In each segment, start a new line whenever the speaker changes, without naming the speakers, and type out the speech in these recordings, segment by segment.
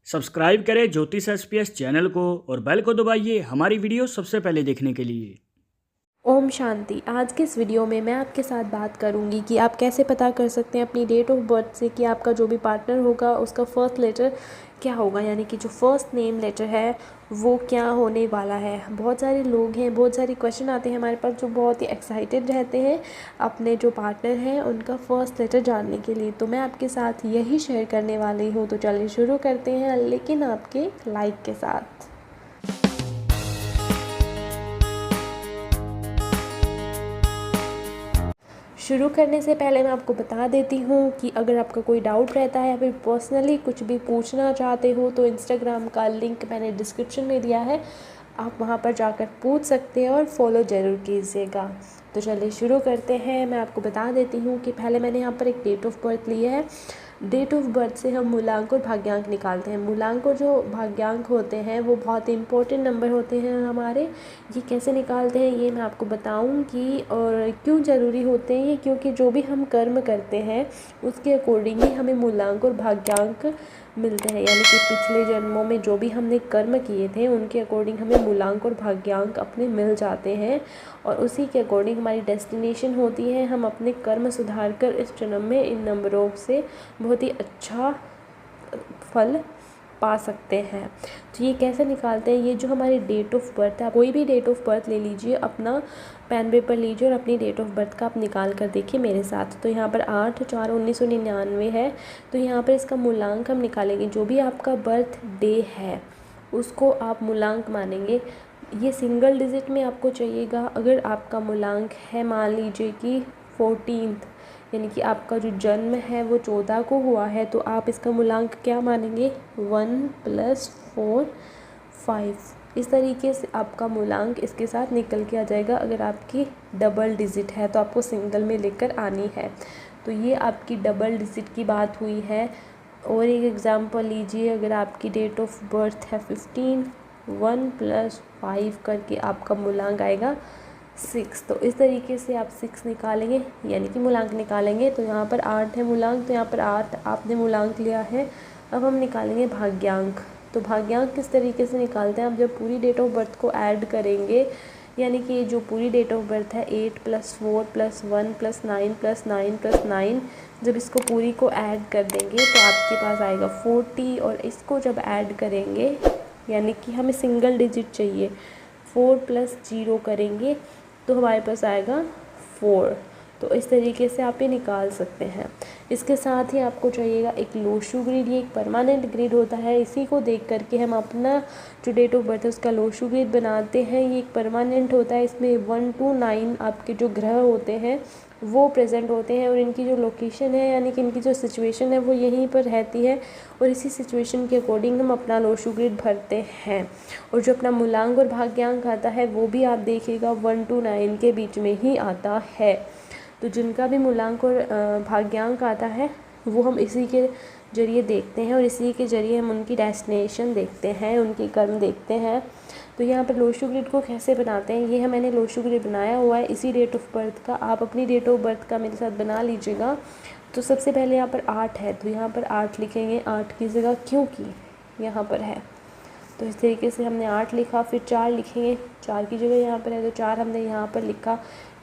Subscribe करें ज्योतिष SPS channel को और बेल को दबाइए हमारी वीडियो सबसे पहले देखने के लिए।
ओम शांति। आज के इस वीडियो में मैं आपके साथ बात करूंगी कि आप कैसे पता कर सकते हैं अपनी डेट ऑफ बर्थ से कि आपका जो भी पार्टनर होगा उसका फर्स्ट लेटर क्या होगा, यानी कि जो फर्स्ट नेम लेटर है वो क्या होने वाला है। बहुत सारे लोग हैं, बहुत सारे क्वेश्चन आते हैं हमारे पास जो बहुत ही एक्साइटेड रहते हैं अपने जो पार्टनर हैं उनका फर्स्ट लेटर जानने के लिए। तो मैं आपके साथ यही शेयर करने वाली हूँ। तो चलिए शुरू करते हैं, लेकिन आपके लाइक के साथ। शुरू करने से पहले मैं आपको बता देती हूँ कि अगर आपका कोई डाउट रहता है या फिर पर्सनली कुछ भी पूछना चाहते हो तो इंस्टाग्राम का लिंक मैंने डिस्क्रिप्शन में दिया है, आप वहाँ पर जाकर पूछ सकते हैं और फॉलो ज़रूर कीजिएगा। तो चलिए शुरू करते हैं। मैं आपको बता देती हूँ कि पहले मैंने यहाँ पर एक डेट ऑफ बर्थ लिया है। डेट ऑफ बर्थ से हम मूलांक और भाग्यांक निकालते हैं। मूलांक और जो भाग्यांक होते हैं वो बहुत इंपॉर्टेंट नंबर होते हैं हमारे। ये कैसे निकालते हैं ये मैं आपको बताऊंगी और क्यों ज़रूरी होते हैं ये, क्योंकि जो भी हम कर्म करते हैं उसके अकॉर्डिंग ही हमें मूलांक और भाग्यांक मिलते हैं। यानी कि पिछले जन्मों में जो भी हमने कर्म किए थे उनके अकॉर्डिंग हमें मूलांक और भाग्यांक अपने मिल जाते हैं और उसी के अकॉर्डिंग हमारी डेस्टिनेशन होती है। हम अपने कर्म सुधार कर इस जन्म में इन नंबरों से बहुत ही अच्छा फल पा सकते हैं। तो ये कैसे निकालते हैं, ये जो हमारी डेट ऑफ बर्थ है, कोई भी डेट ऑफ बर्थ ले लीजिए, अपना पेन पेपर लीजिए और अपनी डेट ऑफ बर्थ का आप निकाल कर देखिए मेरे साथ। तो यहाँ पर 8/4/1999 है। तो यहाँ पर इसका मूलांक हम निकालेंगे। जो भी आपका बर्थ डे है उसको आप मूलांक मानेंगे। ये सिंगल डिजिट में आपको चाहिएगा। अगर आपका मूलांक है मान लीजिए कि 14th, यानी कि आपका जो जन्म है वो 14 को हुआ है, तो आप इसका मूलांक क्या मानेंगे, 1 + 4 5। इस तरीके से आपका मूलांक इसके साथ निकल के आ जाएगा। अगर आपकी डबल डिजिट है तो आपको सिंगल में लेकर आनी है। तो ये आपकी डबल डिजिट की बात हुई है। और एक एग्जांपल लीजिए, अगर आपकी डेट ऑफ बर्थ है 15, 1 + 5 करके आपका मूलांक आएगा 6। तो इस तरीके से आप 6 निकालेंगे, यानी कि मूलांक निकालेंगे। तो यहाँ पर 8 है मूलांक, तो यहाँ पर 8 आपने मूलांक लिया है। अब हम निकालेंगे भाग्यांक। तो भाग्यांक किस तरीके से निकालते हैं, आप जब पूरी डेट ऑफ बर्थ को ऐड करेंगे, यानी कि जो पूरी डेट ऑफ बर्थ है 8 + 4 + 1 + 9 + 9 + 9, जब इसको पूरी को ऐड कर देंगे तो आपके पास आएगा 40। और इसको जब ऐड करेंगे, यानी कि हमें सिंगल डिजिट चाहिए, 4 + 0 करेंगे तो हमारे पास आएगा 4। तो इस तरीके से आप ये निकाल सकते हैं। इसके साथ ही आपको चाहिएगा एक लोशू ग्रिड। ये एक परमानेंट ग्रिड होता है, इसी को देख करके हम अपना जो डेट ऑफ बर्थ है उसका लोशू ग्रिड बनाते हैं। ये एक परमानेंट होता है, इसमें 1 to 9 आपके जो ग्रह होते हैं वो प्रेजेंट होते हैं और इनकी जो लोकेशन है, यानी कि इनकी जो सिचुएशन है वो यहीं पर रहती है और इसी सिचुएशन के अकॉर्डिंग हम अपना लोशू ग्रिड भरते हैं। और जो अपना मूलांक और भाग्यांक आता है वो भी आप देखिएगा 1 to 9 के बीच में ही आता है। तो जिनका भी मूलांक और भाग्यांक आता है वो हम इसी के ज़रिए देखते हैं और इसी के ज़रिए हम उनकी डेस्टिनेशन देखते हैं, उनकी कर्म देखते हैं। तो यहाँ पर लोशू ग्रिड को कैसे बनाते हैं, ये मैंने लोशू ग्रिड बनाया हुआ है इसी डेट ऑफ बर्थ का। आप अपनी डेट ऑफ बर्थ का मेरे साथ बना लीजिएगा। तो सबसे पहले यहाँ पर 8 है तो यहाँ पर 8 लिखेंगे, 8 की जगह क्योंकि यहाँ पर है तो इस तरीके से हमने 8 लिखा। फिर 4 लिखेंगे, 4 की जगह यहाँ पर है तो 4 हमने यहाँ पर लिखा।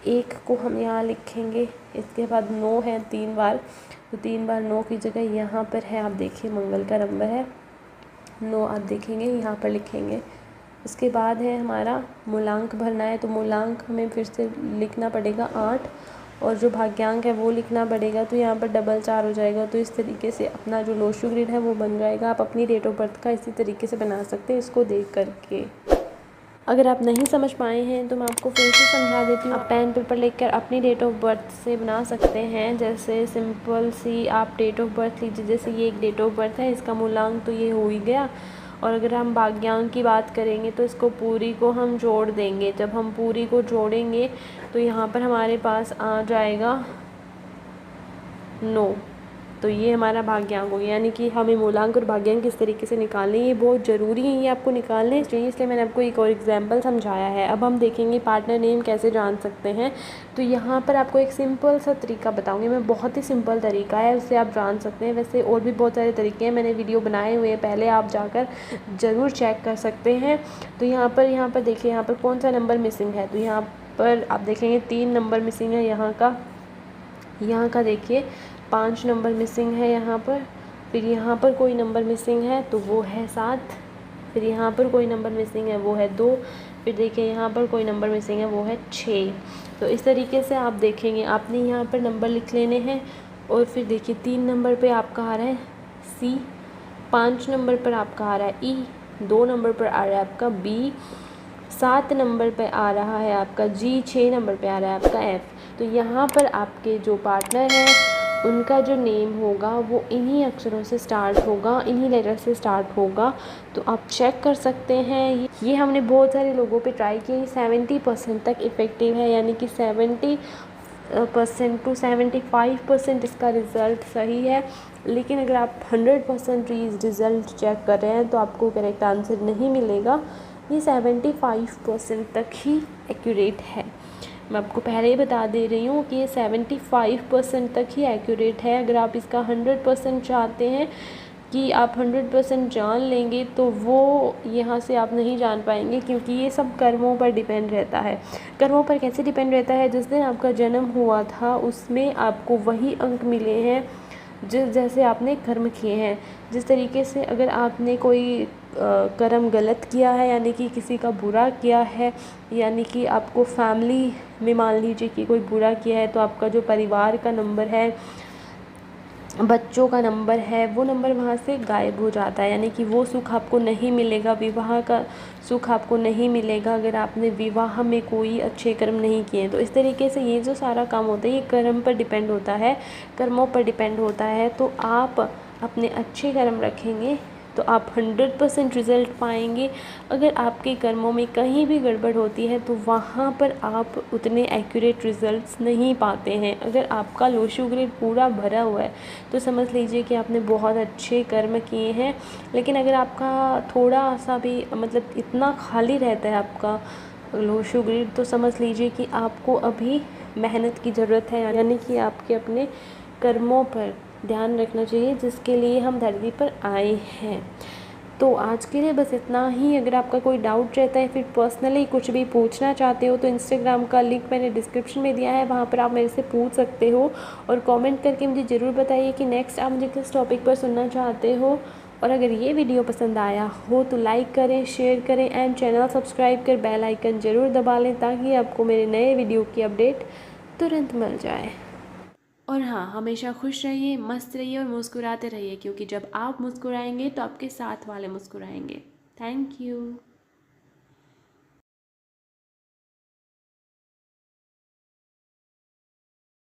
1 को हम यहाँ लिखेंगे। इसके बाद 9 है 3 बार, तो 3 बार 9 की जगह यहाँ पर है, आप देखिए मंगल का नंबर है 9, आप देखेंगे यहाँ पर लिखेंगे। उसके बाद है हमारा मूलांक भरना है, तो मूलांक हमें फिर से लिखना पड़ेगा 8 और जो भाग्यांक है वो लिखना पड़ेगा। तो यहाँ पर डबल 4 हो जाएगा। तो इस तरीके से अपना जो लोशू ग्रिड है वो बन जाएगा। आप अपनी डेट ऑफ बर्थ का इसी तरीके से बना सकते हैं इसको देख करके। अगर आप नहीं समझ पाए हैं तो मैं आपको फिर से समझा देती हूँ। आप पेन पेपर लेकर अपनी डेट ऑफ बर्थ से बना सकते हैं। जैसे सिंपल सी आप डेट ऑफ बर्थ लीजिए, जैसे ये एक डेट ऑफ बर्थ है, इसका मूलांक तो ये हो ही गया। और अगर हम भाग्यांक की बात करेंगे तो इसको पूरी को हम जोड़ देंगे। जब हम पूरी को जोड़ेंगे तो यहाँ पर हमारे पास आ जाएगा 9। तो ये हमारा भाग्यांक हो गया, यानी कि हमें मूलांक और भाग्यांक किस तरीके से निकालने, ये बहुत ज़रूरी है, ये आपको निकालने चाहिए, इसलिए मैंने आपको एक और एग्जांपल समझाया है। अब हम देखेंगे पार्टनर नेम कैसे जान सकते हैं। तो यहाँ पर आपको एक सिंपल सा तरीका बताऊँगी मैं, बहुत ही सिंपल तरीका है, उससे आप जान सकते हैं। वैसे और भी बहुत सारे तरीके हैं, मैंने वीडियो बनाए हुए हैं पहले, आप जाकर ज़रूर चेक कर सकते हैं। तो यहाँ पर देखिए, यहाँ पर कौन सा नंबर मिसिंग है। तो यहाँ पर आप देखेंगे 3 नंबर मिसिंग है यहाँ का देखिए 5 नंबर मिसिंग है यहाँ पर। फिर यहाँ पर कोई नंबर मिसिंग है तो वो है 7। फिर यहाँ पर कोई नंबर मिसिंग है वो है 2। फिर देखिए यहाँ पर कोई नंबर मिसिंग है वो है 6। तो इस तरीके से आप देखेंगे, आपने यहाँ पर नंबर लिख लेने हैं। और फिर देखिए 3 नंबर पे आपका आ रहा है C, 5 नंबर पर आपका आ रहा है E, 2 नंबर पर आ रहा है आपका B, 7 नंबर पे आ रहा है आपका G, 6 नंबर पे आ रहा है आपका F। तो यहाँ पर आपके जो पार्टनर हैं उनका जो नेम होगा वो इन्हीं अक्षरों से स्टार्ट होगा, इन्हीं लेटर से स्टार्ट होगा। तो आप चेक कर सकते हैं। ये हमने बहुत सारे लोगों पे ट्राई किया, 70% तक इफ़ेक्टिव है, यानी कि 70% to 75% इसका रिज़ल्ट सही है। लेकिन अगर आप 100% रिज़ल्ट चेक कर रहे हैं तो आपको करेक्ट आंसर नहीं मिलेगा। ये 75% तक ही एक्यूरेट है। मैं आपको पहले ही बता दे रही हूँ कि ये 75% तक ही एक्यूरेट है। अगर आप इसका 100% चाहते हैं कि आप 100% जान लेंगे तो वो यहाँ से आप नहीं जान पाएंगे, क्योंकि ये सब कर्मों पर डिपेंड रहता है। कर्मों पर कैसे डिपेंड रहता है, जिस दिन आपका जन्म हुआ था उसमें आपको वही अंक मिले हैं जैसे आपने कर्म किए हैं। जिस तरीके से अगर आपने कोई कर्म गलत किया है, यानी कि किसी का बुरा किया है, यानी कि आपको फैमिली में मान लीजिए कि कोई बुरा किया है, तो आपका जो परिवार का नंबर है, बच्चों का नंबर है, वो नंबर वहाँ से गायब हो जाता है, यानी कि वो सुख आपको नहीं मिलेगा, विवाह का सुख आपको नहीं मिलेगा अगर आपने विवाह में कोई अच्छे कर्म नहीं किए। तो इस तरीके से ये जो सारा काम होता है ये कर्म पर डिपेंड होता है, कर्मों पर डिपेंड होता है। तो आप अपने अच्छे कर्म रखेंगे तो आप 100% रिज़ल्ट पाएंगे। अगर आपके कर्मों में कहीं भी गड़बड़ होती है तो वहाँ पर आप उतने एक्यूरेट रिज़ल्ट्स नहीं पाते हैं। अगर आपका लोशो ग्रेड पूरा भरा हुआ है तो समझ लीजिए कि आपने बहुत अच्छे कर्म किए हैं। लेकिन अगर आपका थोड़ा सा भी मतलब इतना खाली रहता है आपका लोशो ग्रेड, तो समझ लीजिए कि आपको अभी मेहनत की ज़रूरत है, यानी कि आपके अपने कर्मों पर ध्यान रखना चाहिए जिसके लिए हम धरती पर आए हैं। तो आज के लिए बस इतना ही। अगर आपका कोई डाउट रहता है, फिर पर्सनली कुछ भी पूछना चाहते हो, तो इंस्टाग्राम का लिंक मैंने डिस्क्रिप्शन में दिया है, वहाँ पर आप मेरे से पूछ सकते हो। और कमेंट करके मुझे ज़रूर बताइए कि नेक्स्ट आप मुझे किस टॉपिक पर सुनना चाहते हो। और अगर ये वीडियो पसंद आया हो तो लाइक करें, शेयर करें एंड चैनल सब्सक्राइब कर बेल आइकन ज़रूर दबा लें, ताकि आपको मेरे नए वीडियो की अपडेट तुरंत मिल जाए। और हाँ, हमेशा खुश रहिए, मस्त रहिए और मुस्कुराते रहिए, क्योंकि जब आप मुस्कुराएंगे तो आपके साथ वाले मुस्कुराएंगे। Thank you.